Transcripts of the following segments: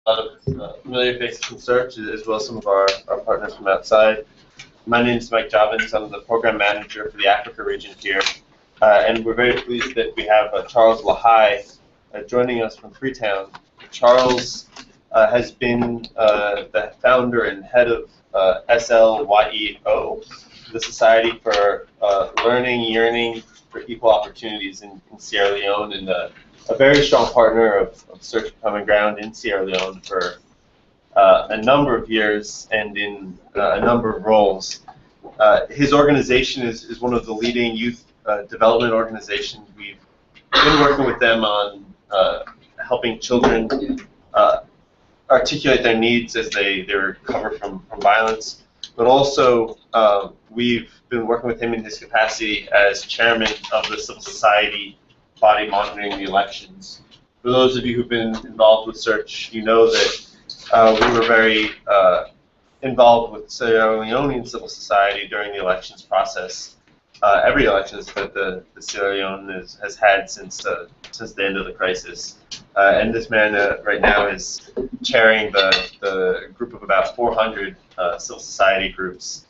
lot of familiar faces from Search, as well as some of our partners from outside. My name is Mike Jobbins. I'm the program manager for the Africa region here. And we're very pleased that we have Charles Lahai joining us from Freetown. Charles has been the founder and head of SLYEO, the Society for Learning, Yearning for Equal Opportunities in Sierra Leone, and a very strong partner of Search for Common Ground in Sierra Leone for a number of years and in a number of roles. His organization is one of the leading youth development organizations. We've been working with them on helping children articulate their needs as they recover from violence, but also we've been working with him in his capacity as chairman of the civil society body monitoring the elections. For those of you who've been involved with Search, you know that we were very involved with Sierra Leonean civil society during the elections process. Every elections that the Sierra Leone has had since the end of the crisis. And this man right now is chairing the group of about 400 civil society groups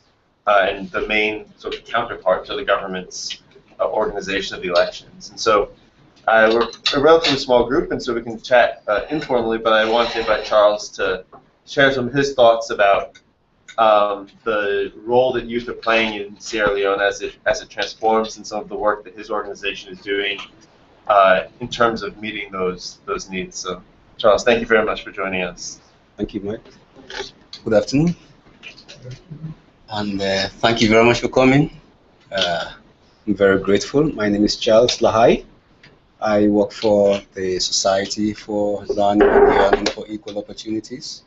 and the main sort of counterpart to the government's organization of the elections. And so we're a relatively small group, and so we can chat informally, but I want to invite Charles to share some of his thoughts about the role that youth are playing in Sierra Leone as it transforms, and some of the work that his organization is doing in terms of meeting those needs. So, Charles, thank you very much for joining us. Thank you, Mike. Good afternoon, and thank you very much for coming. I'm very grateful. My name is Charles Lahai. I work for the Society for Learning and Yearning for Equal Opportunities.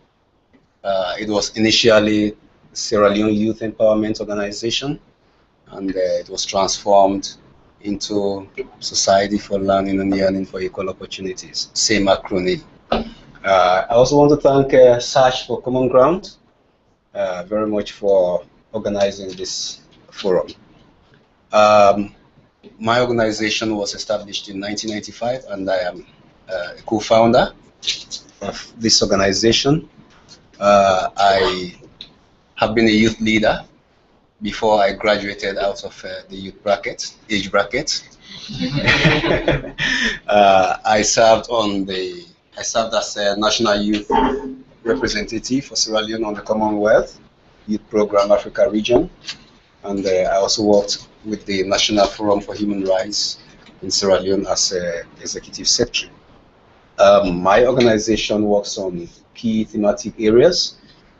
It was initially Sierra Leone Youth Empowerment Organization, and it was transformed into Society for Learning and Yearning for Equal Opportunities, same acronym. I also want to thank Search for Common Ground very much for organizing this forum. My organization was established in 1995, and I am a co-founder of this organization. I have been a youth leader before I graduated out of the youth age bracket. I served as a national youth representative for Sierra Leone on the Commonwealth Youth Program Africa region, and I also worked with the National Forum for Human Rights in Sierra Leone as executive secretary. My organization works on key thematic areas.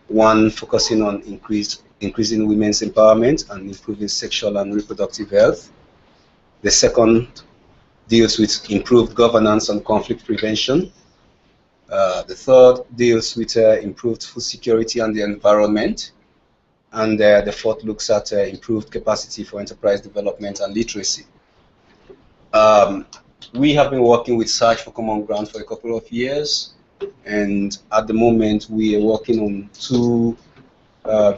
One, focusing on increasing women's empowerment and improving sexual and reproductive health. The second deals with improved governance and conflict prevention. The third deals with improved food security and the environment. And the fourth looks at improved capacity for enterprise development and literacy. We have been working with Search for Common Ground for a couple of years, and at the moment we are working on two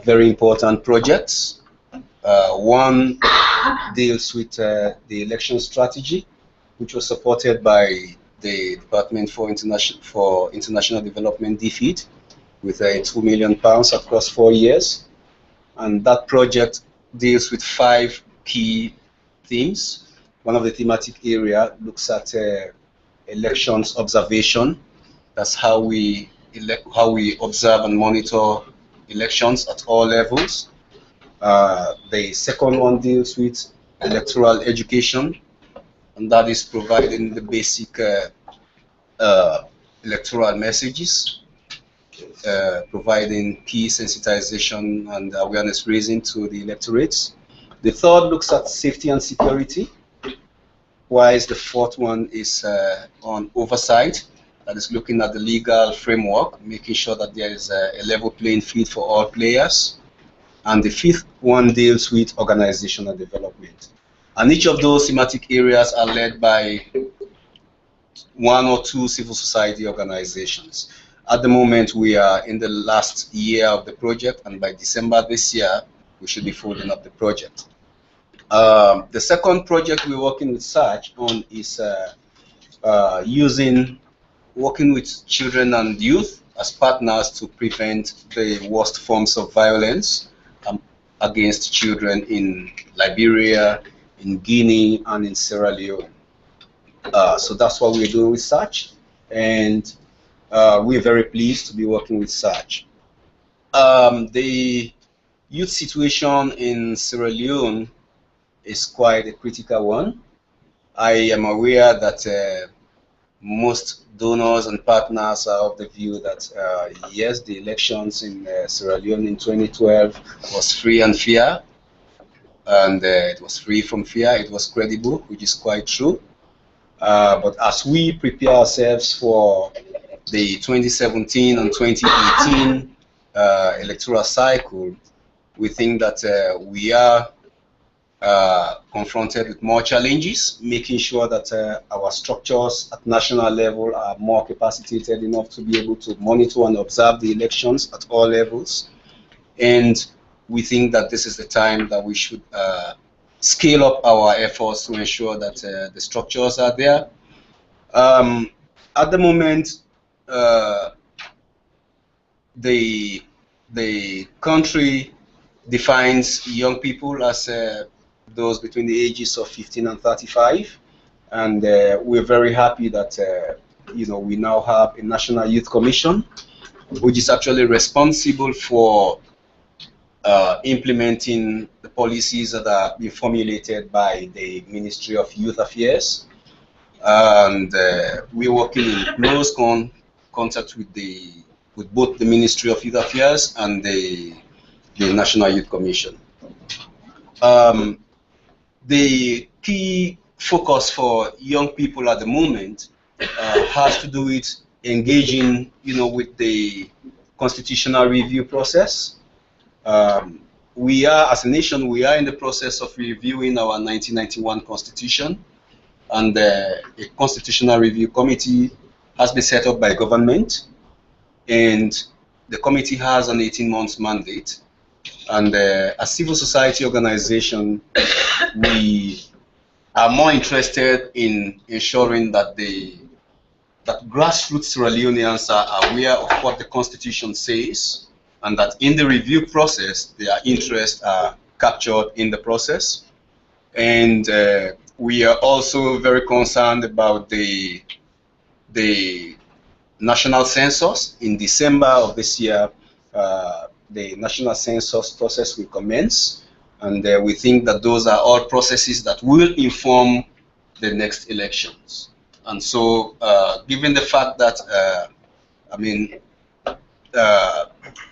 very important projects. One deals with the election strategy, which was supported by the Department for International Development, DFID, with £2 million across 4 years. And that project deals with 5 key themes. One of the thematic area looks at elections observation. That's how we observe and monitor elections at all levels. The second one deals with electoral education, and that is providing the basic electoral messages. Providing key sensitization and awareness raising to the electorates. The third looks at safety and security, whilst the fourth one is on oversight, that is looking at the legal framework, making sure that there is a level playing field for all players. And the fifth one deals with organizational development. And each of those thematic areas are led by 1 or 2 civil society organizations. At the moment, we are in the last year of the project, and by December this year, we should be folding up the project. The second project we're working with Search on is working with children and youth as partners to prevent the worst forms of violence against children in Liberia, in Guinea, and in Sierra Leone. So that's what we're doing with SACH, and we're very pleased to be working with SACH. The youth situation in Sierra Leone is quite a critical one. I am aware that most donors and partners are of the view that yes, the elections in Sierra Leone in 2012 was free and fair, and it was free from fear, it was credible, which is quite true. But as we prepare ourselves for the 2017 and 2018 electoral cycle, we think that we are confronted with more challenges, making sure that our structures at national level are more capacitated enough to be able to monitor and observe the elections at all levels. And we think that this is the time that we should scale up our efforts to ensure that the structures are there. At the moment, the country defines young people as those between the ages of 15 and 35, and we're very happy that we now have a National Youth Commission, which is actually responsible for implementing the policies that are being formulated by the Ministry of Youth Affairs, and we're working in close contact with both the Ministry of Youth Affairs and the National Youth Commission. The key focus for young people at the moment has to do with engaging, with the constitutional review process. We are, as a nation, we are in the process of reviewing our 1991 Constitution, and a constitutional review committee has been set up by government, and the committee has an 18-month mandate. And as civil society organization, we are more interested in ensuring that that grassroots Sierra Leoneans are aware of what the Constitution says, and that in the review process, their interests are captured in the process. And we are also very concerned about the national census. In December of this year, the national census process will commence, and we think that those are all processes that will inform the next elections. And so, given the fact that,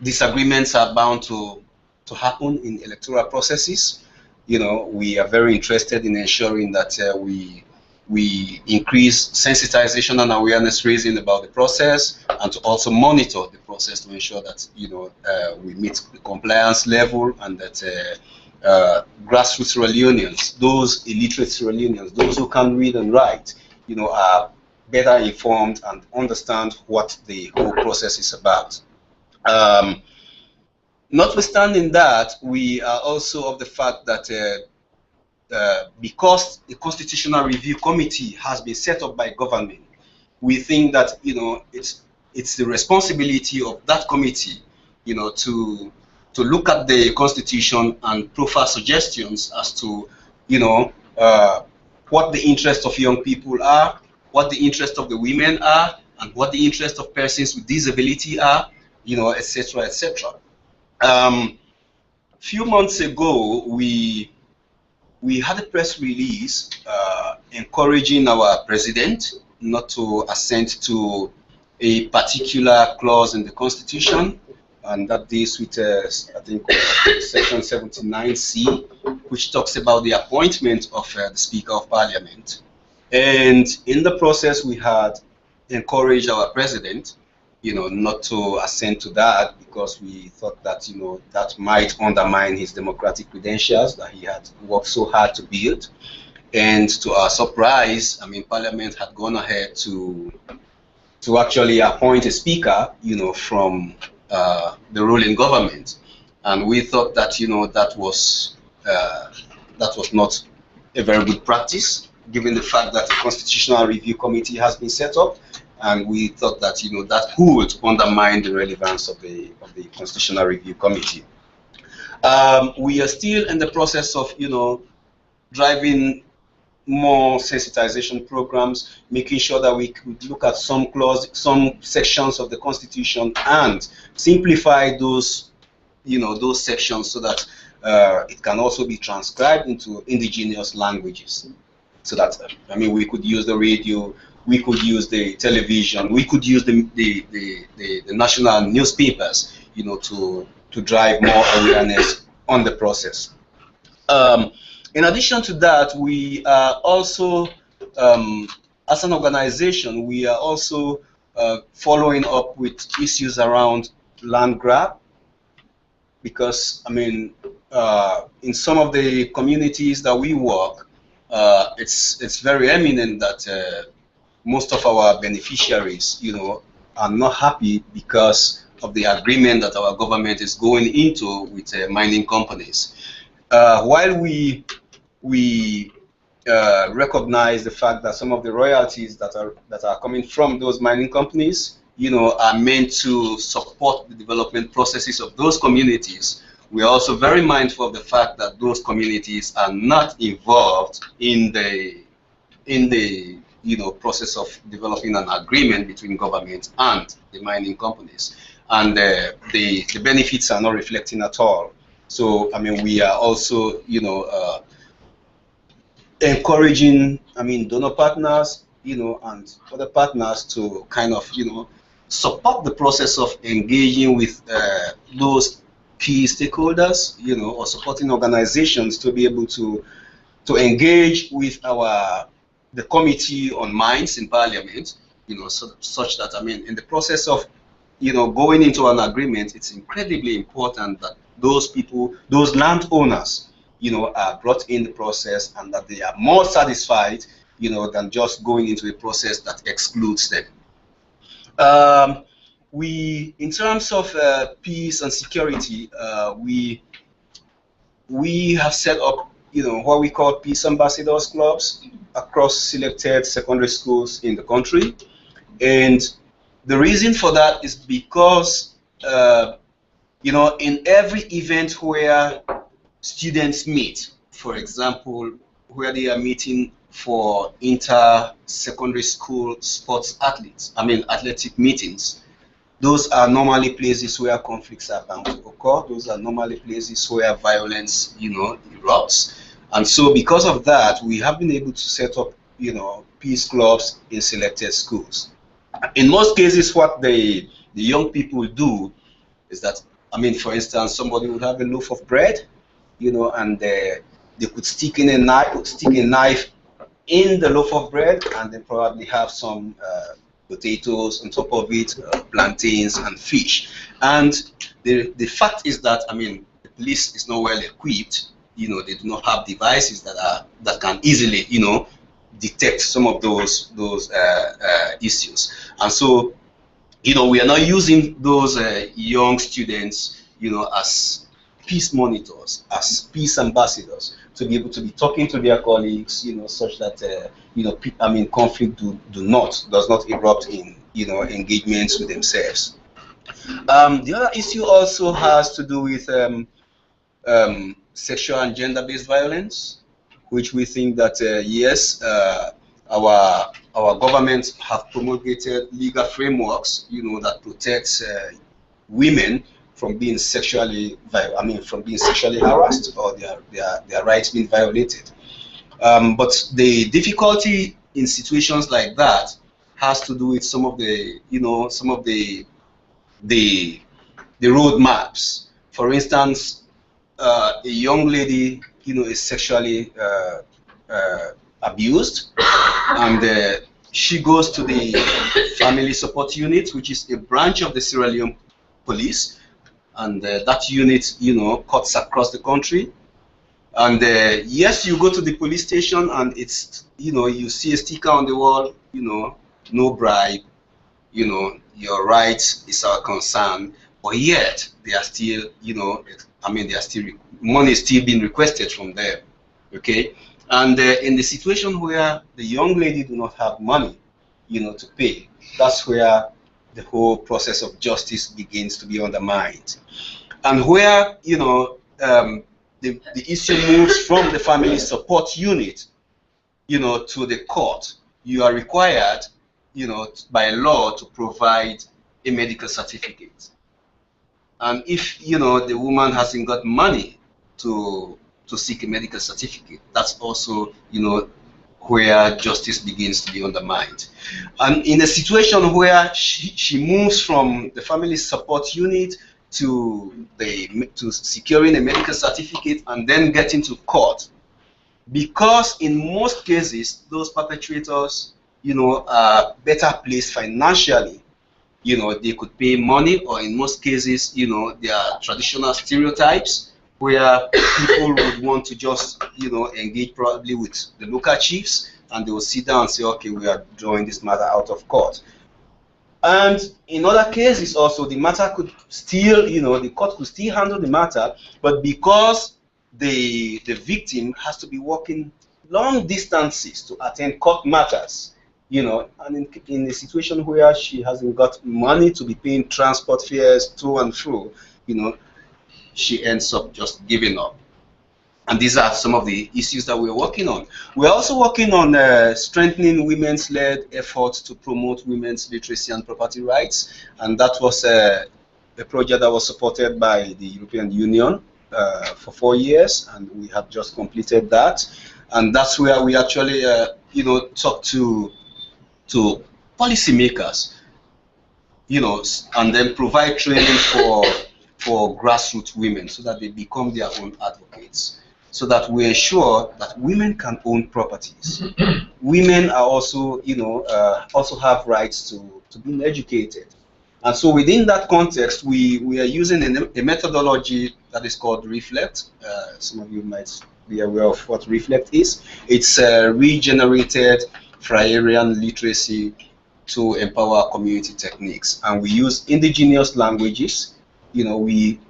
disagreements are bound to happen in electoral processes, we are very interested in ensuring that we increase sensitization and awareness raising about the process, and to also monitor the process to ensure that we meet the compliance level, and that grassroots Sierra Leoneans, those illiterate Sierra Leoneans, those who can read and write, are better informed and understand what the whole process is about. Notwithstanding that, we are also of the fact that because the Constitutional Review Committee has been set up by government, we think that it's the responsibility of that committee, to look at the Constitution and proffer suggestions as to what the interests of young people are, what the interests of the women are, and what the interests of persons with disability are, etc., etc. Few months ago, we had a press release encouraging our president not to assent to a particular clause in the Constitution, and that deals with, I think, Section 79C, which talks about the appointment of the Speaker of Parliament. And in the process, we had encouraged our president, not to assent to that, because we thought that, that might undermine his democratic credentials that he had worked so hard to build. And to our surprise, Parliament had gone ahead to actually appoint a speaker, from the ruling government. And we thought that, that was not a very good practice, given the fact that the Constitutional Review Committee has been set up, and we thought that that would undermine the relevance of the Constitutional Review Committee. We are still in the process of driving more sensitization programs, making sure that we could look at some sections of the Constitution and simplify those those sections so that it can also be transcribed into indigenous languages. So that we could use the radio, we could use the television, we could use the national newspapers, to drive more awareness on the process. In addition to that, we are also, as an organization, we are also following up with issues around land grab, because in some of the communities that we work, it's very eminent that most of our beneficiaries, are not happy because of the agreement that our government is going into with mining companies. While we recognize the fact that some of the royalties that are coming from those mining companies, are meant to support the development processes of those communities, we are also very mindful of the fact that those communities are not involved in the process of developing an agreement between government and the mining companies, and the benefits are not reflecting at all. So we are also encouraging donor partners and other partners to kind of support the process of engaging with those key stakeholders, or supporting organizations to be able to engage with the Committee on Mines in Parliament, such that in the process of going into an agreement, it's incredibly important that those people, those landowners, are brought in the process, and that they are more satisfied, than just going into a process that excludes them. In terms of peace and security, we have set up, what we call peace ambassadors clubs across selected secondary schools in the country, and the reason for that is because, in every event where students meet, for example, where they are meeting for inter-secondary school sports athletic meetings, those are normally places where conflicts are bound to occur. Those are normally places where violence, erupts. And so because of that, we have been able to set up, peace clubs in selected schools. In most cases, what the young people do is that, for instance, somebody would have a loaf of bread, and they could stick a knife in the loaf of bread, and then probably have some potatoes on top of it, plantains and fish. And the fact is that, the police is not well equipped. They do not have devices that can easily, detect some of those issues. And so, we are not using those young students, as peace monitors, as peace ambassadors, to be able to be talking to their colleagues, such that conflict does not erupt in engagements with themselves. The other issue also has to do with sexual and gender-based violence, which we think that yes, our governments have promulgated legal frameworks, that protects women from being sexually harassed, or their rights being violated. But the difficulty in situations like that has to do with some of the roadmaps. For instance, a young lady, is sexually abused, and she goes to the family support unit, which is a branch of the Sierra Leone police, and that unit, cuts across the country. And yes, you go to the police station, and it's, you see a sticker on the wall, no bribe, your right is our concern, but yet they are still, money is still being requested from them. Okay, and in the situation where the young lady do not have money, to pay, that's where the whole process of justice begins to be undermined. And where, the issue moves from the family support unit, to the court, you are required, by law to provide a medical certificate. And if, the woman hasn't got money to seek a medical certificate, that's also, where justice begins to be undermined. And in a situation where she moves from the family support unit to securing a medical certificate and then getting to court, because in most cases those perpetrators, are better placed financially. They could pay money, or in most cases, there are traditional stereotypes where people would want to just, engage probably with the local chiefs, and they will sit down and say, okay, we are drawing this matter out of court. And in other cases also, the matter could still, the court could still handle the matter, but because the victim has to be walking long distances to attend court matters, and in a situation where she hasn't got money to be paying transport fares to and fro, she ends up just giving up. And these are some of the issues that we're working on. We're also working on strengthening women's-led efforts to promote women's literacy and property rights. And that was a project that was supported by the European Union for 4 years, and we have just completed that. And that's where we actually, talk to policymakers, and then provide training for grassroots women so that they become their own advocates, so that we ensure that women can own properties. Women are also, also have rights to being educated. And so within that context, we are using a methodology that is called Reflect. Some of you might be aware of what Reflect is. It's regenerated Friarian literacy to empower community techniques. And we use indigenous languages. We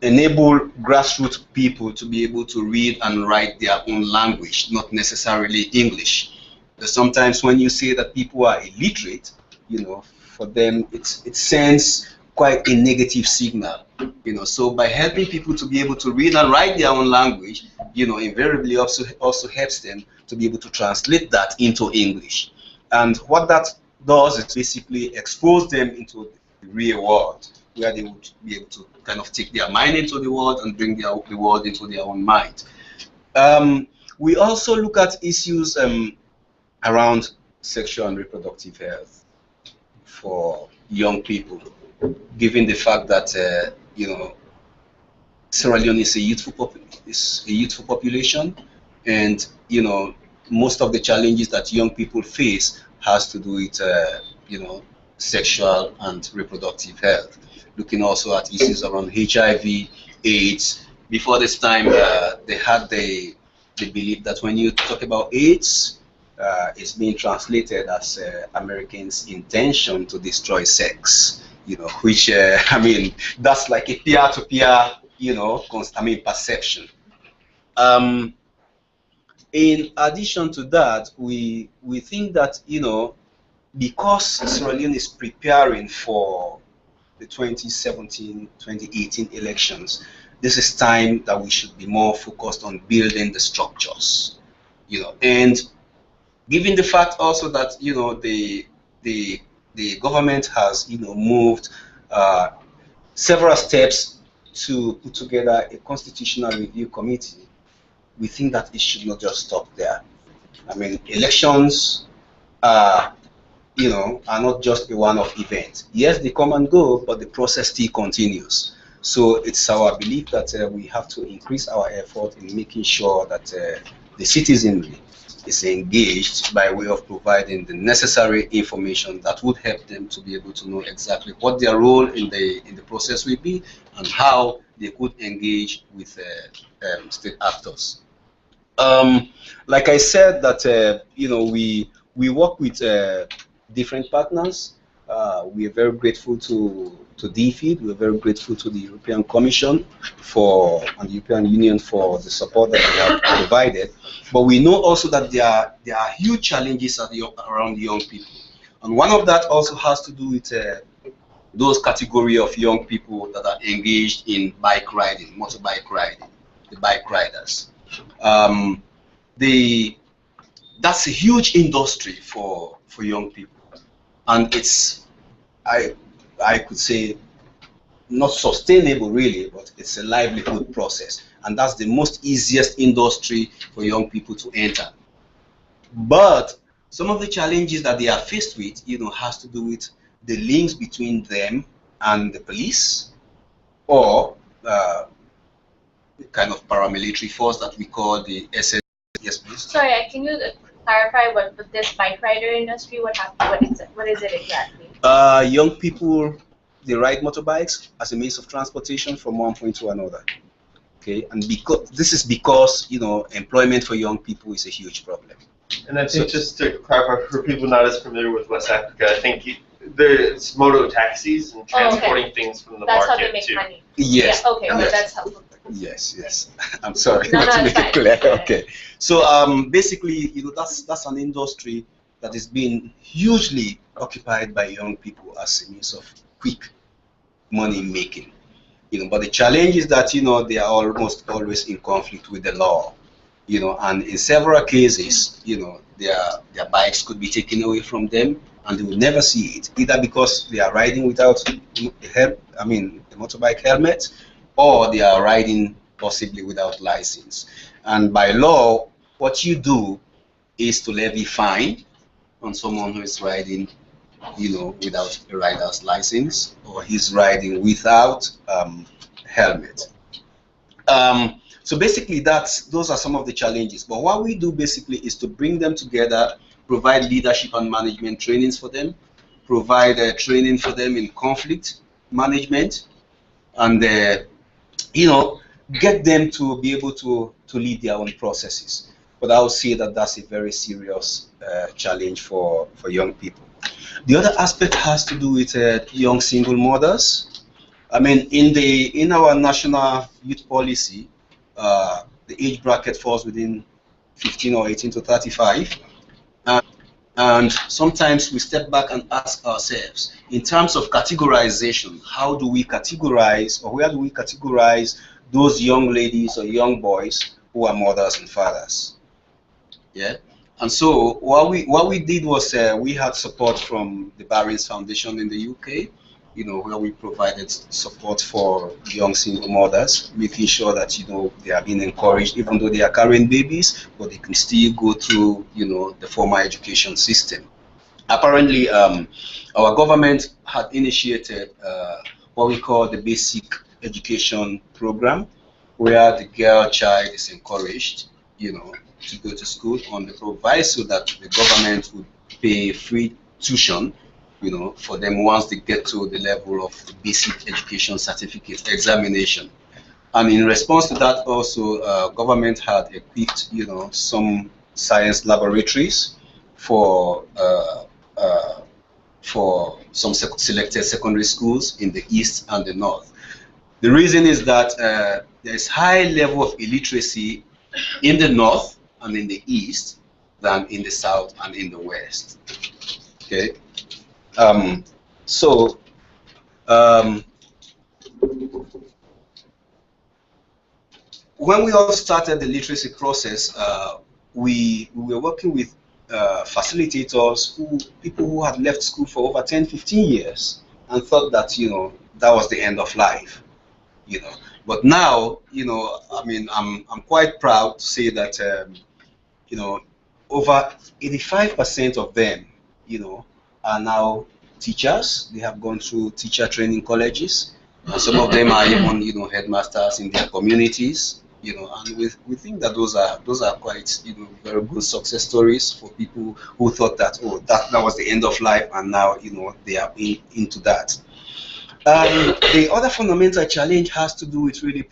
enable grassroots people to be able to read and write their own language, not necessarily English. But sometimes when you say that people are illiterate, for them it sends quite a negative signal. So by helping people to be able to read and write their own language, invariably also helps them to be able to translate that into English. And what that does is basically expose them into the real world, where they would be able to kind of take their mind into the world and bring the world into their own mind. We also look at issues around sexual and reproductive health for young people, given the fact that Sierra Leone is a youthful population, and most of the challenges that young people face has to do with sexual and reproductive health. Looking also at issues around HIV, AIDS. Before this time, they had the belief that when you talk about AIDS, it's being translated as Americans' intention to destroy sex. Which I mean, that's like a peer-to-peer, perception. In addition to that, we think that because Sierra Leone is preparing for the 2017-2018 elections, this is time that we should be more focused on building the structures, and given the fact also that the government has moved several steps to put together a constitutional review committee, we think that it should not just stop there. I mean, elections are not just a one-off event. Yes, they come and go, but the process still continues. So it's our belief that we have to increase our effort in making sure that the citizenry is engaged by way of providing the necessary information that would help them to be able to know exactly what their role in the process will be and how they could engage with state actors. Like I said, that we work with different partners. We are very grateful to to DFID. We're very grateful to the European Commission and the European Union for the support that they have provided. But we know also that there are huge challenges around young people. And one of that also has to do with those category of young people that are engaged in bike riding, motorbike riding, the bike riders. That's a huge industry for young people, and it's I could say not sustainable really, but it's a livelihood process, and that's the most easiest industry for young people to enter. But some of the challenges that they are faced with, has to do with the links between them and the police, or the kind of paramilitary force that we call the SFCG. Yes, please. Sorry, can you clarify what this bike rider industry? What happened? What is it exactly? Young people, they ride motorbikes as a means of transportation from one point to another. Okay, and because employment for young people is a huge problem. And I think just to clarify for people not as familiar with West Africa, I think there's moto taxis and transporting things from the that's market. That's how they make too. money. Yes. Yeah, okay, yes. That's helpful. Yes. I'm sorry. No, to make it clear. Fine. Okay. So basically, that's an industry that is being hugely occupied by young people as a means of quick money making. But the challenge is that they are almost always in conflict with the law. And in several cases, their bikes could be taken away from them, and they will never see it, either because they are riding without a motorbike helmet, or they are riding possibly without license. And by law, what you do is to levy fine on someone who is riding, without a rider's license, or he's riding without helmet. So basically, those are some of the challenges. But what we do basically is to bring them together, provide leadership and management trainings for them, provide training for them in conflict management, and get them to be able to lead their own processes. But I would say that that's a very serious challenge for young people. The other aspect has to do with young single mothers. In our national youth policy, the age bracket falls within 15 or 18 to 35. And sometimes we step back and ask ourselves, in terms of categorization, how do we categorize, or where do we categorize those young ladies or young boys who are mothers and fathers? Yeah. And so what we did was we had support from the Barron's Foundation in the UK, where we provided support for young single mothers, making sure that they are being encouraged, even though they are carrying babies, but they can still go through the formal education system. Apparently, our government had initiated what we call the basic education program, where the girl child is encouraged, to go to school on the proviso that the government would pay free tuition, for them once they get to the level of the basic education certificate examination. And in response to that, also government had equipped, some science laboratories for some selected secondary schools in the east and the north. The reason is that there is high level of illiteracy in the north and in the east than in the south and in the west. Okay. When we all started the literacy process, we were working with facilitators, people who had left school for over 10, 15 years and thought that, that was the end of life, But now, I'm quite proud to say that, over 85% of them, are now teachers. They have gone through teacher training colleges, and some of them are even, headmasters in their communities, and we think that those are quite, very good success stories for people who thought that, that was the end of life, and now, they are into that. The other fundamental challenge has to do with really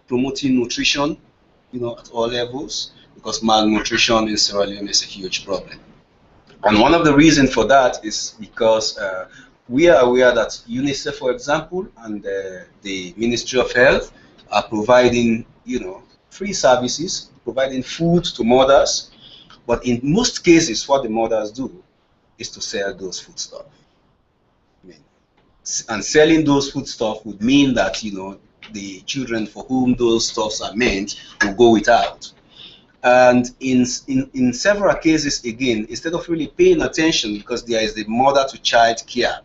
promoting nutrition, at all levels, because malnutrition in Sierra Leone is a huge problem. And one of the reasons for that is because we are aware that UNICEF, for example, and the Ministry of Health are providing, free services, providing food to mothers. But in most cases, what the mothers do is to sell those foodstuffs. And selling those foodstuffs would mean that, the children for whom those stuffs are meant will go without. And in several cases, again, instead of really paying attention, because there is the mother to child care,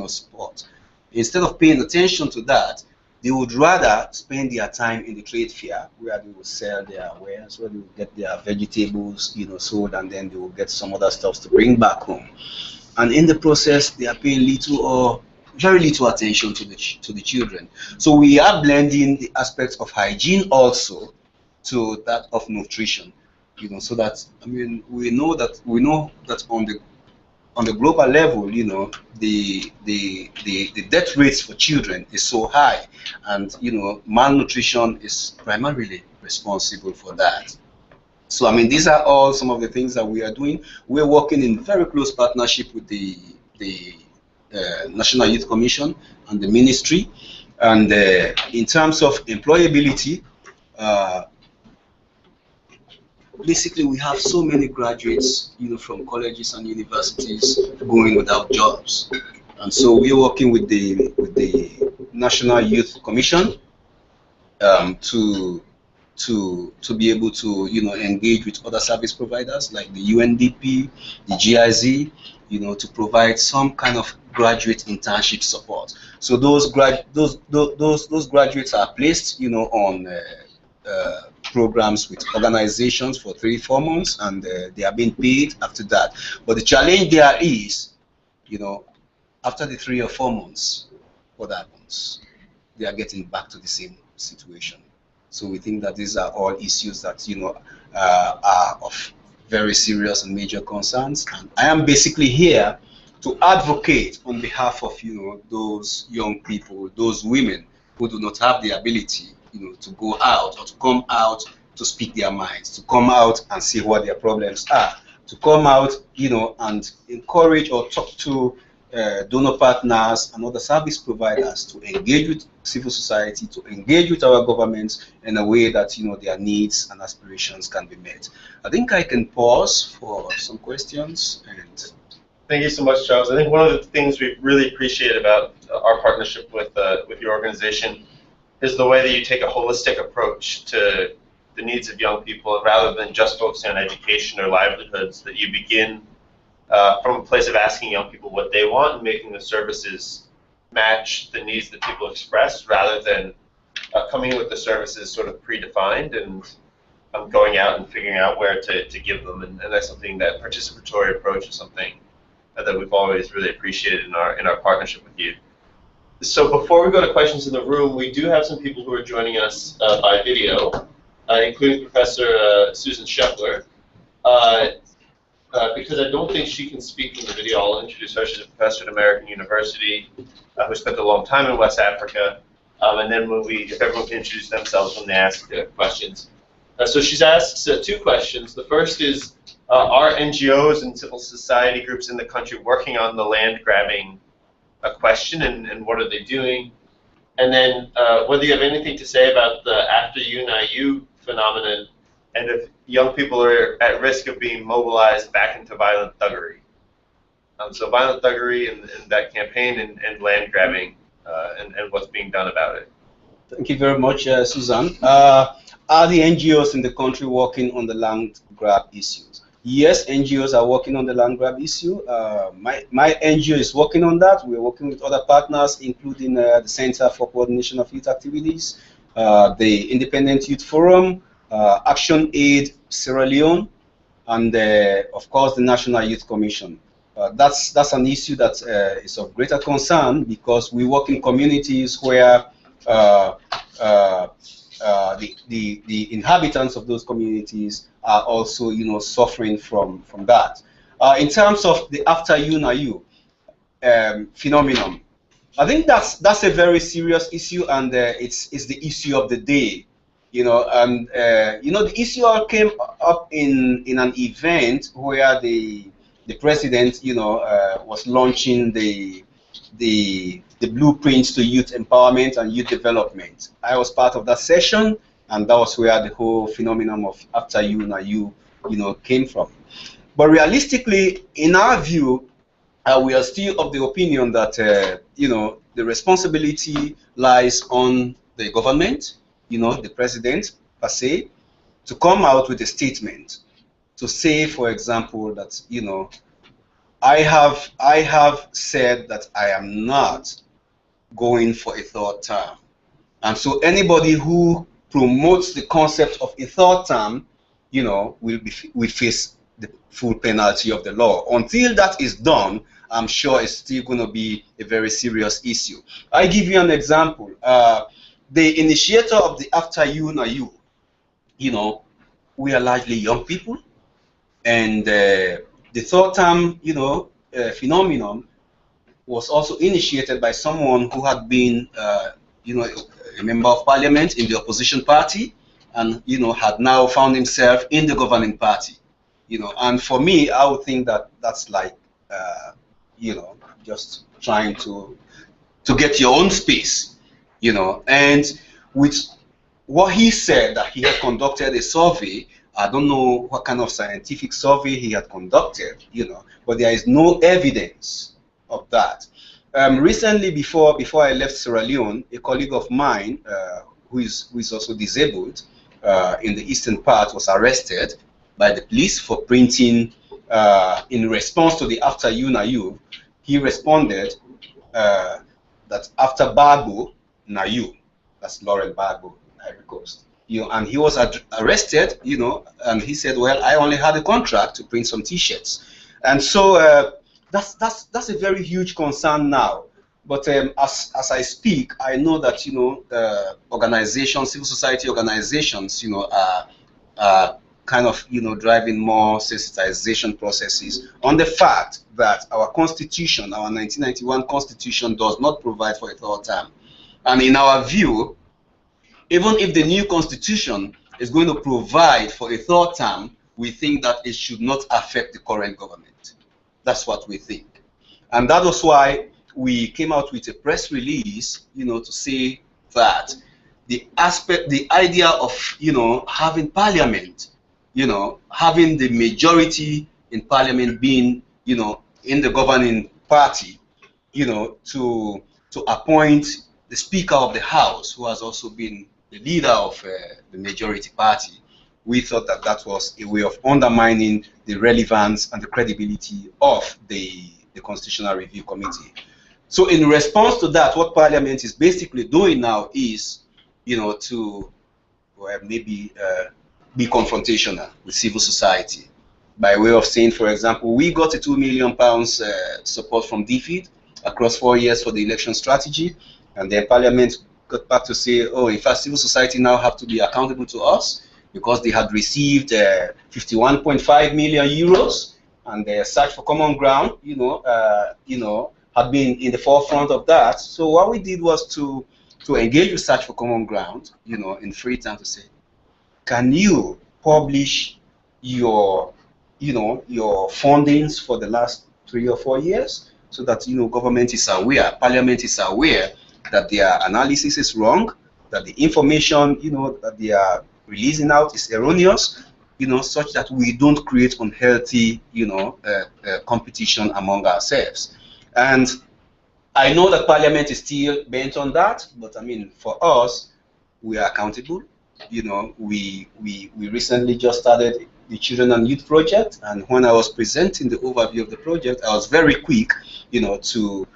support, instead of paying attention to that, they would rather spend their time in the trade fair where they will sell their wares, where they will get their vegetables, sold, and then they will get some other stuff to bring back home. And in the process, they are paying little or very little attention to the children. So we are blending the aspects of hygiene also to that of nutrition, so that we know that on the global level, the death rates for children is so high, and malnutrition is primarily responsible for that. So these are all some of the things that we are doing. We're working in very close partnership with the National Youth Commission and the ministry, and in terms of employability, basically we have so many graduates from colleges and universities going without jobs, and so we're working with the National Youth Commission to be able to engage with other service providers like the UNDP, the GIZ, to provide some kind of graduate internship support. So those graduates are placed on programs with organizations for 3-4 months, and they are being paid after that. But the challenge there is, after the 3 or 4 months, what happens? They are getting back to the same situation. So we think that these are all issues that are of very serious and major concerns. And I am basically here to advocate on behalf of those young people, those women who do not have the ability to go out or to come out to speak their minds, to come out and see what their problems are, to come out and encourage or talk to donor partners and other service providers to engage with civil society, to engage with our governments in a way that their needs and aspirations can be met. I think I can pause for some questions. And thank you so much, Charles. I think one of the things we really appreciate about our partnership with your organization is the way that you take a holistic approach to the needs of young people, and rather than just focusing on education or livelihoods, that you begin from a place of asking young people what they want and making the services match the needs that people express, rather than coming in with the services sort of predefined and going out and figuring out where to give them. And that's something, that participatory approach is something that we've always really appreciated in our partnership with you. So before we go to questions in the room, we do have some people who are joining us by video, including Professor Susan Scheffler. Because I don't think she can speak in the video, I'll introduce her. She's a professor at American University who spent a long time in West Africa. And then if everyone can introduce themselves when they ask questions. So she's asked 2 questions. The first is, are NGOs and civil society groups in the country working on the land grabbing question, and what are they doing? And then whether you have anything to say about the after you phenomenon, and if young people are at risk of being mobilized back into violent thuggery. So violent thuggery and that campaign and land grabbing and what's being done about it. Thank you very much, Susan. Are the NGOs in the country working on the land grab issues? Yes, NGOs are working on the land grab issue. My NGO is working on that. We're working with other partners, including the Center for Coordination of Youth Activities, the Independent Youth Forum, Action Aid Sierra Leone, and of course the National Youth Commission. That's an issue that is of greater concern, because we work in communities where the inhabitants of those communities are also suffering from that. In terms of the after you phenomenon, I think that's a very serious issue, and it's the issue of the day. And the issue all came up in an event where the president was launching the the blueprints to youth empowerment and youth development. I was part of that session, and that was where the whole phenomenon of after you, now you came from. But realistically, in our view, we are still of the opinion that the responsibility lies on the government, the president per se, to come out with a statement to say, for example, that I have said that I am not going for a third term, and so anybody who promotes the concept of a third term, will face the full penalty of the law. Until that is done, I'm sure it's still going to be a very serious issue. I give you an example. The initiator of the After You, Now You, we are largely young people, and the third term, phenomenon was also initiated by someone who had been, a member of parliament in the opposition party, and had now found himself in the governing party. And for me, I would think that that's like, just trying to get your own space, and with what he said, that he had conducted a survey. I don't know what kind of scientific survey he had conducted, but there is no evidence of that. Recently, before I left Sierra Leone, a colleague of mine who is also disabled in the eastern part was arrested by the police for printing, in response to the After You, Now You. He responded that after Bagbo, Now You. That's Laurent Gbagbo, Ivory Coast. And he was arrested, and he said, well, I only had a contract to print some T-shirts. And so that's a very huge concern now. But as I speak, I know that, organizations, civil society organizations, are kind of, driving more sensitization processes on the fact that our constitution, our 1991 constitution, does not provide for a third term. And in our view, even if the new constitution is going to provide for a third term, we think that it should not affect the current government. That's what we think. And that was why we came out with a press release, to say that the idea of, having parliament, having the majority in parliament being, in the governing party, to appoint the Speaker of the House, who has also been the leader of the majority party, we thought that that was a way of undermining the relevance and the credibility of the Constitutional Review Committee. So in response to that, what Parliament is basically doing now is, to maybe be confrontational with civil society, by way of saying, for example, we got a £2 million support from DFID across 4 years for the election strategy, and then Parliament got back to say, oh, in fact, civil society now have to be accountable to us because they had received 51.5 million euros, and the search for common ground, had been in the forefront of that. So what we did was to engage with search for common ground, in free time, to say, can you publish your fundings for the last 3 or 4 years, so that government is aware, Parliament is aware that their analysis is wrong, that the information that they are releasing out is erroneous, such that we don't create unhealthy competition among ourselves. And I know that Parliament is still bent on that, but I mean, for us, we are accountable. We recently just started the Children and Youth Project, and when I was presenting the overview of the project, I was very quick, to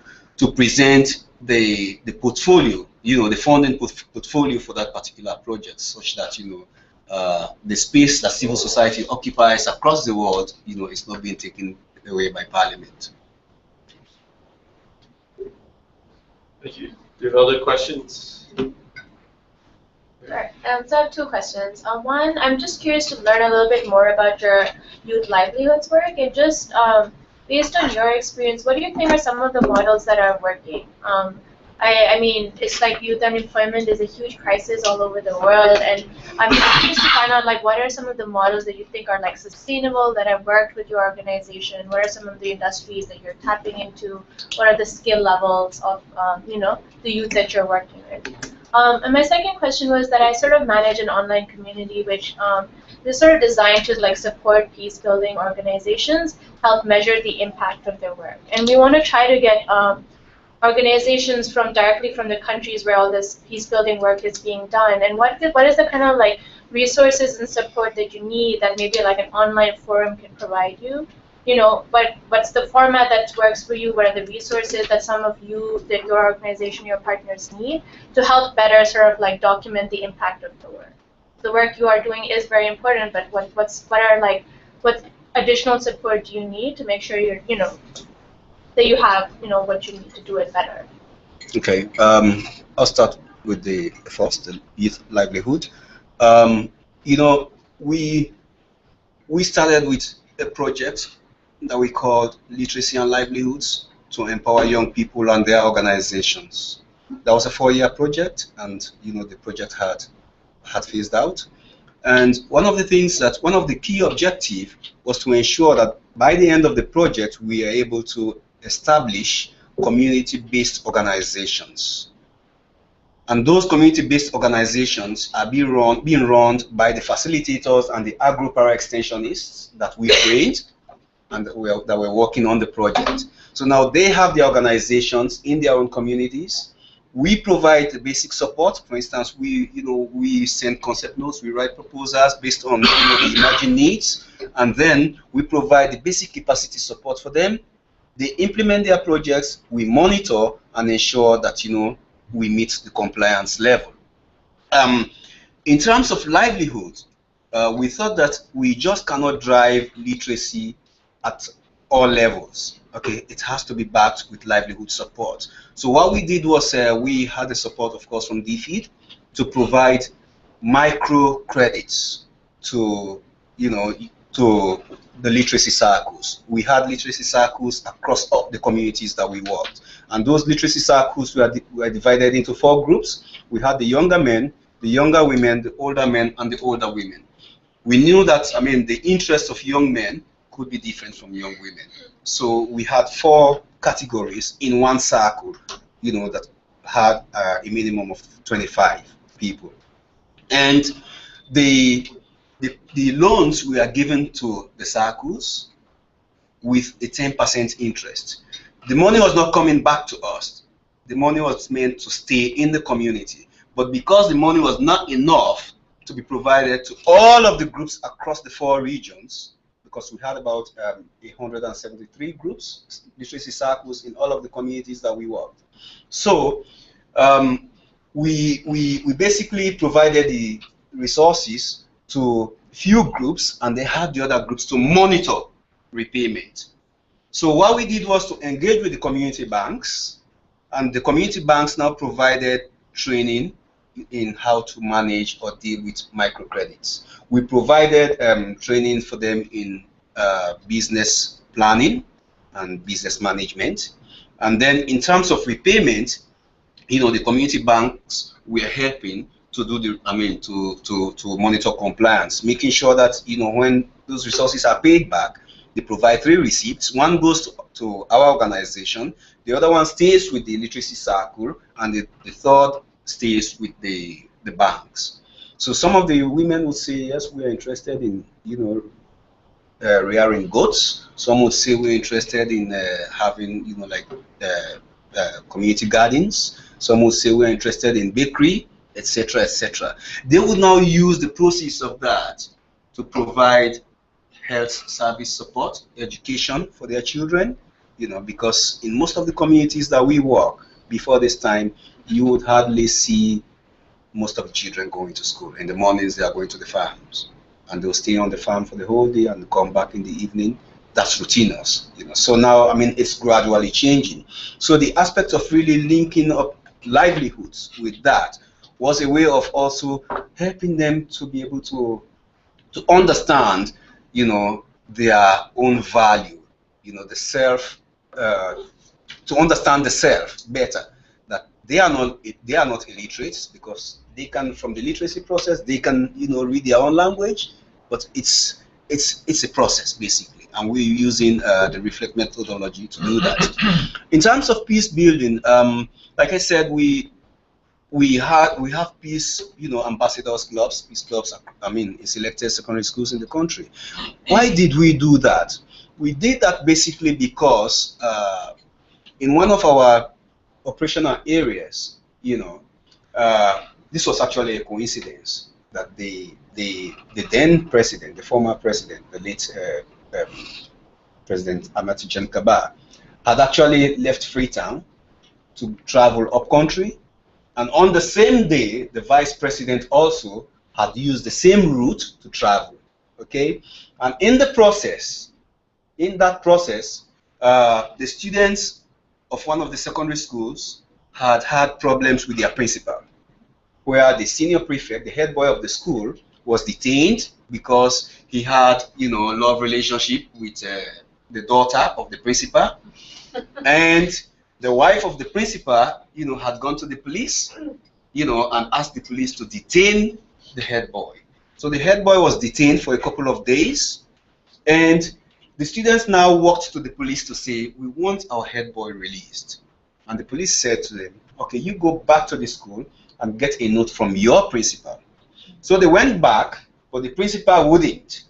present the portfolio, the funding portfolio for that particular project, such that the space that civil society occupies across the world, is not being taken away by Parliament. Thank you. Do you have other questions? Sure. So I have 2 questions. One, I'm just curious to learn a little bit more about your youth livelihoods work, and just based on your experience, what do you think are some of the models that are working? I mean, it's like youth unemployment is a huge crisis all over the world, and I'm curious to find out like what are some of the models that you think are like sustainable that have worked with your organization? What are some of the industries that you're tapping into? What are the skill levels of the youth that you're working with? And my second question was that I sort of manage an online community which is sort of designed to like support peace building organizations, help measure the impact of their work, and we want to try to get organizations directly from the countries where all this peace building work is being done, and what is the kind of like resources and support that you need that maybe like an online forum can provide you? What's the format that works for you? What are the resources that that your organization, your partners need to help better sort of like document the impact of the work? The work you are doing is very important, but what additional support do you need to make sure that you have what you need to do it better? Okay, I'll start with the first, the youth livelihood. We started with a project that we called Literacy and Livelihoods to empower young people and their organizations. That was a 4-year project, and the project had phased out. And one of the key objectives was to ensure that by the end of the project, we are able to establish community-based organizations. And those community-based organizations are being run by the facilitators and the agro-para extensionists that we trained and that were working on the project. So now they have their organizations in their own communities. We provide the basic support. For instance, we send concept notes, we write proposals based on the emerging needs, and then we provide the basic capacity support for them. They implement their projects, we monitor and ensure that we meet the compliance level. In terms of livelihood, we thought that we just cannot drive literacy at all levels. Okay, it has to be backed with livelihood support. So what we did was we had the support, of course, from DFID to provide micro credits to the literacy circles. We had literacy circles across all the communities that we worked, and those literacy circles were divided into 4 groups. We had the younger men, the younger women, the older men, and the older women. We knew that the interests of young men could be different from young women, so we had 4 categories in one circle, that had a minimum of 25 people, and the loans were given to the circles with a 10% interest. The money was not coming back to us. The money was meant to stay in the community. But because the money was not enough to be provided to all of the groups across the 4 regions, because we had about 173 groups, literacy circles in all of the communities that we worked. So we basically provided the resources to few groups, and they had the other groups to monitor repayment. So what we did was to engage with the community banks, and the community banks now provided training in how to manage or deal with microcredits. We provided training for them in business planning and business management, and then in terms of repayment, the community banks were helping to do to monitor compliance, making sure that when those resources are paid back, they provide 3 receipts. One goes to our organization, the other one stays with the literacy circle, and the third stays with the banks. So some of the women would say, yes, we are interested in rearing goats. Some would say we're interested in having community gardens. Some would say we're interested in bakery, etc., etc. They would now use the proceeds of that to provide health service support, education for their children, because in most of the communities that we work before this time, you would hardly see most of the children going to school. In the mornings, they are going to the farms, and they'll stay on the farm for the whole day and come back in the evening. That's routinous, So now, it's gradually changing. So the aspect of really linking up livelihoods with that was a way of also helping them to be able to understand, their own value, the self, to understand the self better, that they are not illiterate, because they can, from the literacy process, they can read their own language, but it's a process basically, and we're using the reflect methodology to do that. In terms of peace building, like I said, we have peace ambassadors clubs, peace clubs, in selected secondary schools in the country. Why did we do that? We did that basically because in one of our operational areas, this was actually a coincidence that the then president, the former president, the late President Amati Jan Kaba, had actually left Freetown to travel up country, and on the same day, the vice president also had used the same route to travel. Okay, and in that process, the students of one of the secondary schools had problems with their principal, where the senior prefect, the head boy of the school, was detained because he had, love relationship with the daughter of the principal, and the wife of the principal, had gone to the police, and asked the police to detain the head boy. So the head boy was detained for a couple of days, and the students now walked to the police to say, we want our head boy released. And the police said to them, okay, you go back to the school and get a note from your principal. So they went back, but the principal wouldn't.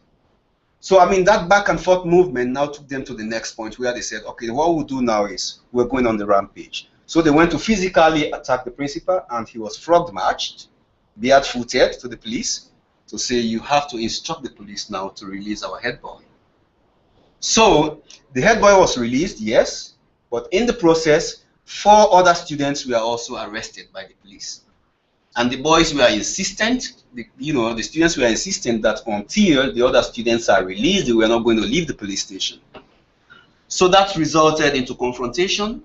So, that back and forth movement now took them to the next point, where they said, okay, what we'll do now is we're going on the rampage. So they went to physically attack the principal, and he was frog marched, barefooted, to the police to say, you have to instruct the police now to release our head boy. So the head boy was released, yes, but in the process, 4 other students were also arrested by the police. And the boys were insistent, the students were insistent that until the other students are released, they were not going to leave the police station. So that resulted into confrontation,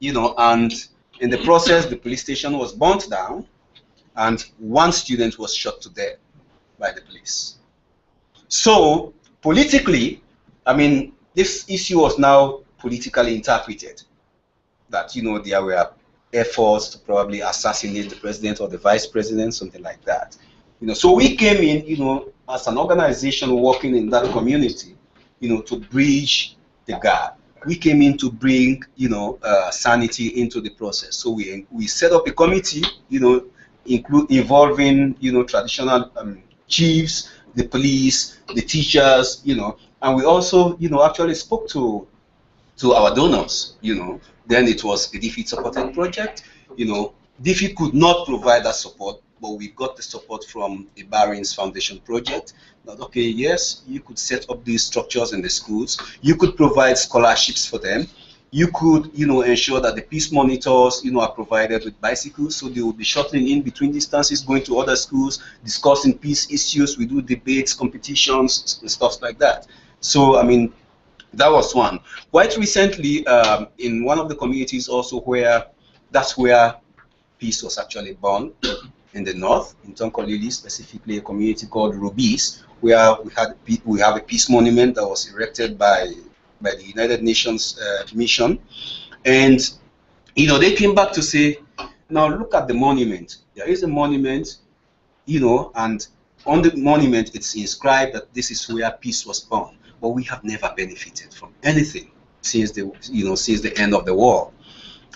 and in the process, the police station was burnt down, and 1 student was shot to death by the police. So politically, this issue was now politically interpreted, that, there were efforts to probably assassinate the president or the vice president, something like that. So we came in, as an organization working in that community, to bridge the gap. We came in to bring, sanity into the process. So we set up a committee, involving, traditional chiefs, the police, the teachers, and we also, actually spoke to our donors, Then it was a DFID supported project. DFID could not provide that support, but we got the support from the Barings Foundation project. That, okay, yes, you could set up these structures in the schools. You could provide scholarships for them. You could, ensure that the peace monitors, are provided with bicycles, so they will be shuttling in between distances, going to other schools, discussing peace issues. We do debates, competitions, and stuff like that. So, that was one. Quite recently, in one of the communities also that's where peace was actually born, in the north, in Tonkolili, specifically a community called Rubis, where we have a peace monument that was erected by the United Nations mission. And, they came back to say, now look at the monument. There is a monument, and on the monument it's inscribed that this is where peace was born. But we have never benefited from anything since the end of the war.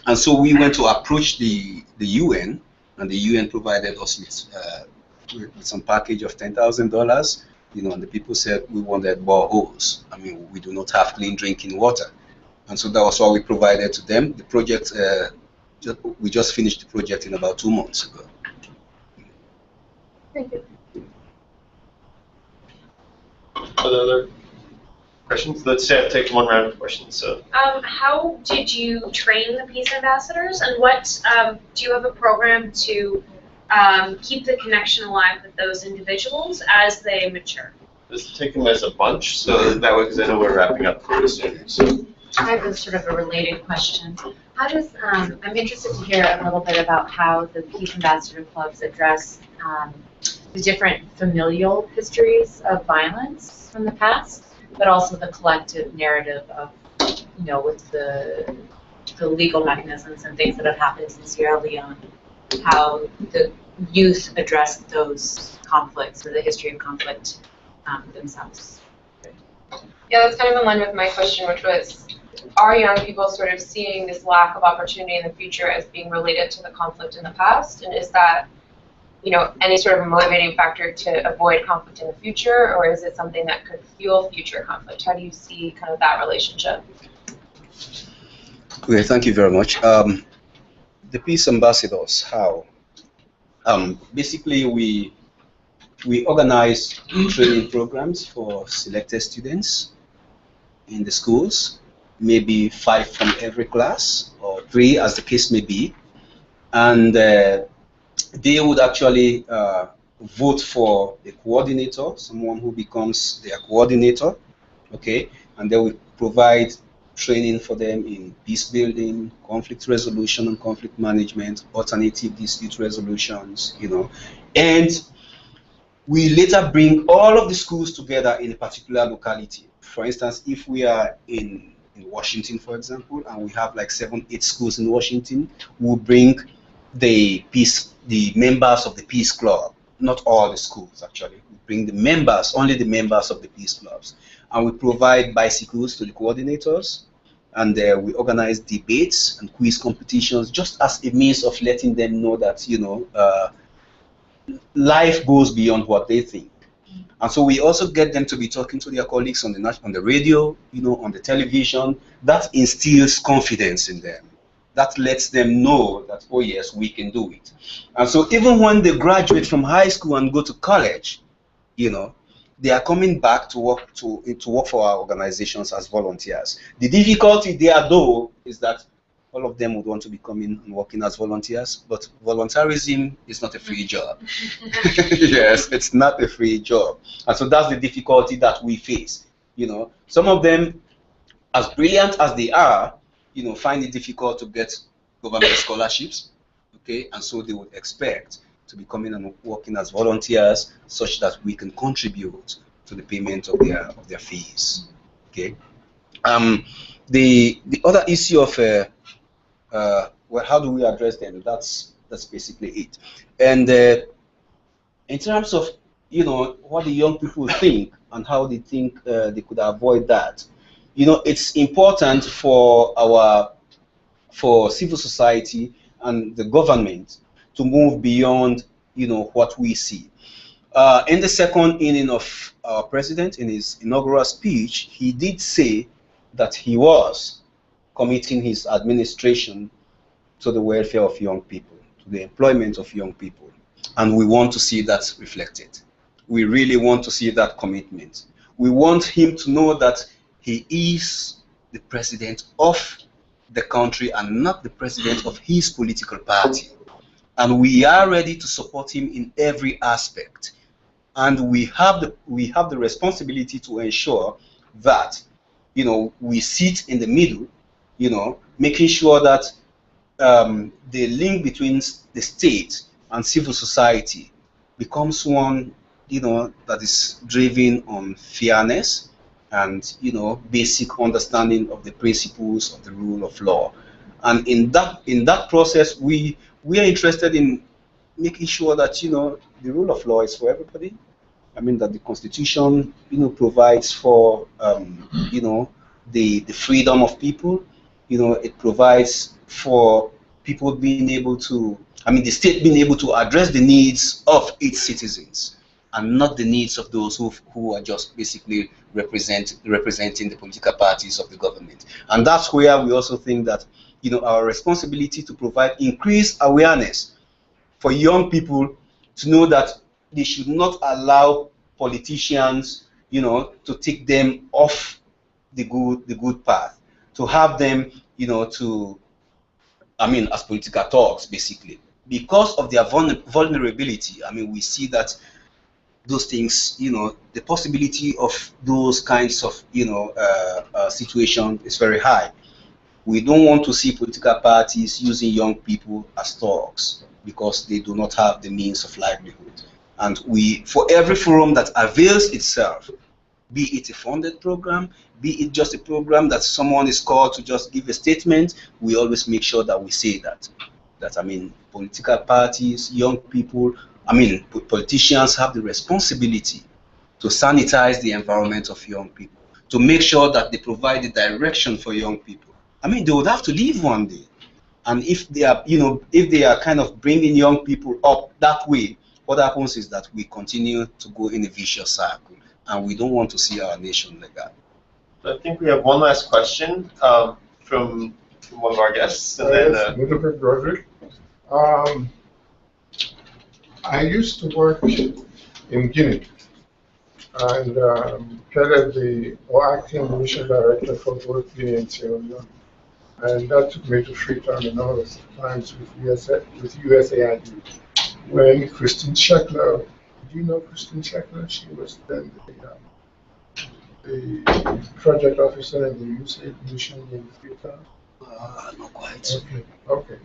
And so we went to approach the UN, and the UN provided us with some package of $10,000. And the people said we wanted boreholes. We do not have clean drinking water, and so that was what we provided to them. The project, we just finished the project in about 2 months ago. Thank you. Other questions? Let's take one round of questions. So, how did you train the peace ambassadors, and what do you have a program to keep the connection alive with those individuals as they mature? Let's take them as a bunch, so that way, because I know we're wrapping up pretty soon. So, I have sort of a related question. How does I'm interested to hear a little bit about how the peace ambassador clubs address the different familial histories of violence from the past, but also the collective narrative of, with the the legal mechanisms and things that have happened in Sierra Leone, how the youth address those conflicts or the history of conflict themselves. Yeah, that's kind of in line with my question, which was, are young people sort of seeing this lack of opportunity in the future as being related to the conflict in the past? And is that, you know, any sort of motivating factor to avoid conflict in the future, or is it something that could fuel future conflict? How do you see kind of that relationship? Okay, thank you very much. The peace ambassadors, how? Basically, we organize training programs for selected students in the schools, maybe 5 from every class or 3 as the case may be, and they would actually vote for a coordinator, someone who becomes their coordinator, okay, and they will provide training for them in peace building, conflict resolution and conflict management, alternative dispute resolutions, you know, and we later bring all of the schools together in a particular locality. For instance, if we are in Washington, for example, and we have like 7, 8 schools in Washington, we'll bring the members of the Peace Club, not all the schools actually. We bring the members, only the members of the Peace Clubs, and we provide bicycles to the coordinators, and we organize debates and quiz competitions just as a means of letting them know that, you know, life goes beyond what they think. And so we also get them to be talking to their colleagues on the radio, you know, on the television. That instills confidence in them. That lets them know that, oh yes, we can do it. And so even when they graduate from high school and go to college, you know, they are coming back to work for our organizations as volunteers. The difficulty there, though, is that all of them would want to be coming and working as volunteers, but volunteerism is not a free job. Yes, it's not a free job. And so that's the difficulty that we face. You know, some of them, as brilliant as they are, you know, find it difficult to get government scholarships, okay, and so they would expect to be coming and working as volunteers such that we can contribute to the payment of their fees, okay. The other issue of well, how do we address them? That's basically it. And in terms of, you know, what the young people think and how they think they could avoid that, you know, it's important for civil society and the government to move beyond, you know, what we see. In the second inning of our president, in his inaugural speech, he did say that he was committing his administration to the welfare of young people, to the employment of young people. And we want to see that reflected. We really want to see that commitment. We want him to know that he is the president of the country and not the president of his political party. And we are ready to support him in every aspect. And we have the responsibility to ensure that, you know, we sit in the middle, you know, making sure that the link between the state and civil society becomes one, you know, that is driven on fairness and, you know, basic understanding of the principles of the rule of law. And in that process, we are interested in making sure that, you know, the rule of law is for everybody. I mean, that the Constitution, you know, provides for, you know, the freedom of people. You know, it provides for people being able to, I mean, the state being able to address the needs of its citizens and not the needs of those who are just basically representing the political parties of the government. And that's where we also think that, you know, our responsibility to provide increased awareness for young people to know that they should not allow politicians, you know, to take them off the good path, to have them, you know, to, I mean, as political talks, basically. Because of their vulnerability, I mean, we see that those things, you know, the possibility of those kinds of, you know, situations is very high. We don't want to see political parties using young people as talks because they do not have the means of livelihood. And for every forum that avails itself, be it a funded program, be it just a program that someone is called to just give a statement. We always make sure that we say that I mean, political parties, young people, I mean, politicians have the responsibility to sanitize the environment of young people, to make sure that they provide the direction for young people. I mean, they would have to leave one day. And if they are, you know, if they are kind of bringing young people up that way, what happens is that we continue to go in a vicious circle, and we don't want to see our nation like that. I think we have one last question from one of our guests, and then. Roderick. I used to work in Guinea, and headed or acting mission director for both Guinea and Sierra Leone. And that took me to Freetown a number of times with USAID. When Christine Sheckler, do you know Christine Sheckler? She was then the project officer in the USAID mission in Freetown. Not quite. Okay.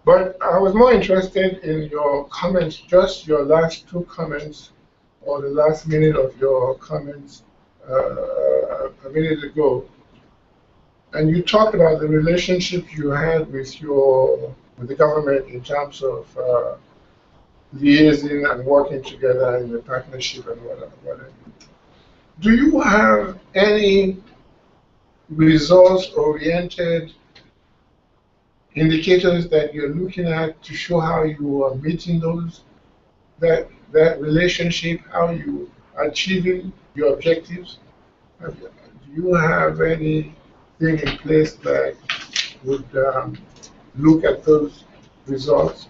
But I was more interested in your comments, just your last two comments, or the last minute of your comments a minute ago. And you talked about the relationship you had with the government in terms of liaising and working together in the partnership and whatever. Do you have any results-oriented indicators that you're looking at to show how you are meeting that relationship, how you are achieving your objectives? Do you have anything in place that would look at those results?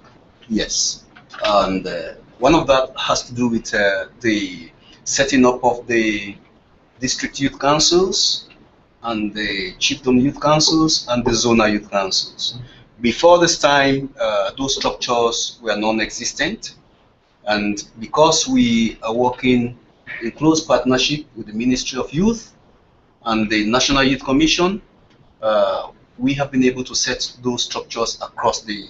Yes, and one of that has to do with the setting up of the district youth councils and the chiefdom youth councils and the zonal youth councils. Before this time, those structures were non-existent, and because we are working in close partnership with the Ministry of Youth and the National Youth Commission, we have been able to set those structures across the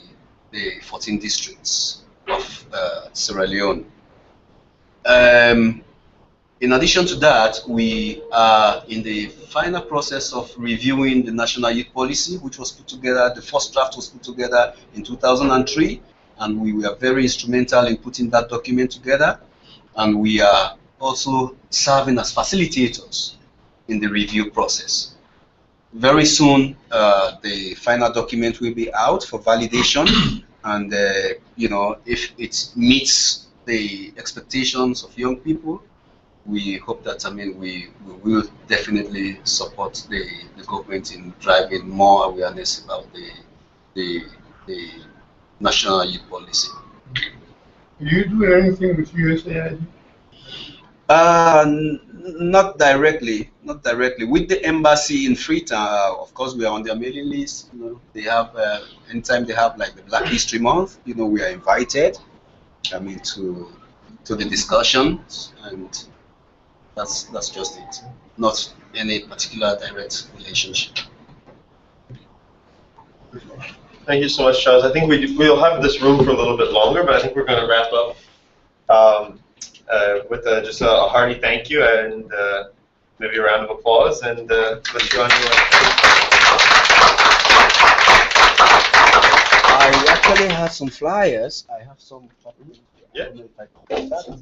14 districts of Sierra Leone. In addition to that, we are in the final process of reviewing the National Youth Policy, which was put together, the first draft was put together in 2003, and we were very instrumental in putting that document together. And we are also serving as facilitators in the review process. Very soon, the final document will be out for validation, and you know, if it meets the expectations of young people, we hope that, I mean, we will definitely support the government in driving more awareness about the National Youth Policy. Do you do anything with USAID? Not directly. With the embassy in Freetown, of course, we are on their mailing list. You know, they have anytime they have like the Black History Month, you know, we are invited. I mean, to the discussions, and that's just it. Not any particular direct relationship. Thank you so much, Charles. I think we'll have this room for a little bit longer, but I think we're going to wrap up with just a hearty thank you and maybe a round of applause, and let's go on to I actually have some flyers. I have some. Yeah.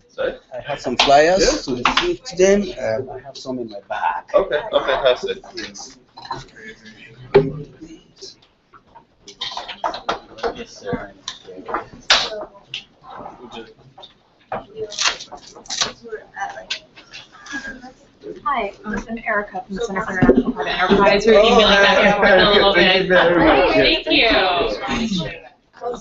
Sorry? I have some flyers to receive them. I have some in my bag. Okay. Oh, fantastic. Yes, sir. Hi, I'm Erica from the Center for International Private Enterprise. We're emailing back and forth a little bit. Thank you. No,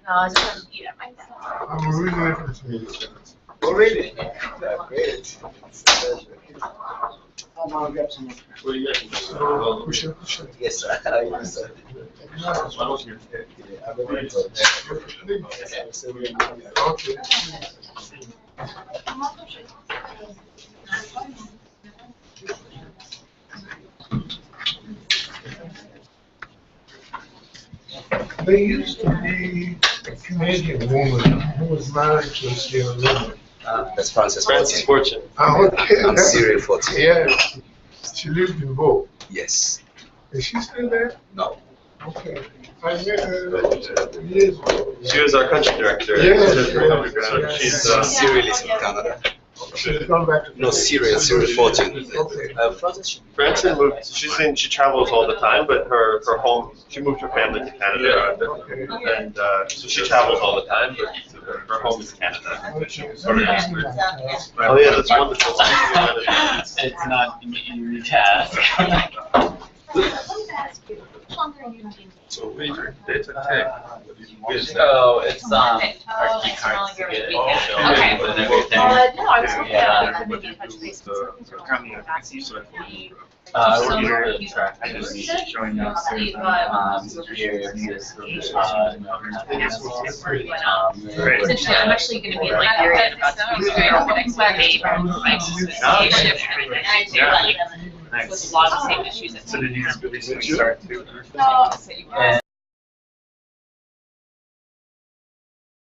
I just want to eat at my desk. I'm really interested in this. Oh, really? Great. I'll grab some more. Push it. Yes, sir. Yes, sir. I'll be in touch. Okay. There used to be a Canadian woman who was married to a Sierra Leone. That's Francis Francis Fortin. Fortune. Okay. I'm Cyril Fortin. Yeah, she lived in Bo. Yes. Is she still there? No. Okay. I met her years ago. She was our country director. Yes. She's Cyril is in Canada. She's gone back to. No, Cyril Fortin. Okay. Francis. Francis moved. She travels all the time, but her home. She moved her family to Canada, Okay. and so she travels all the time, but her home is Canada. Oh yeah, that's wonderful. It's not an easy task. So major data tech. So it's our key cards to get it filled Okay. and everything. No, I was hoping Yeah. that we could touch base with We're the track is showing us here is It's interesting, I'm actually gonna be in Liberia in about 2 weeks, so next Monday, like, shift everything. I do like them. With a lot of the same issues. So did you recently start to? No,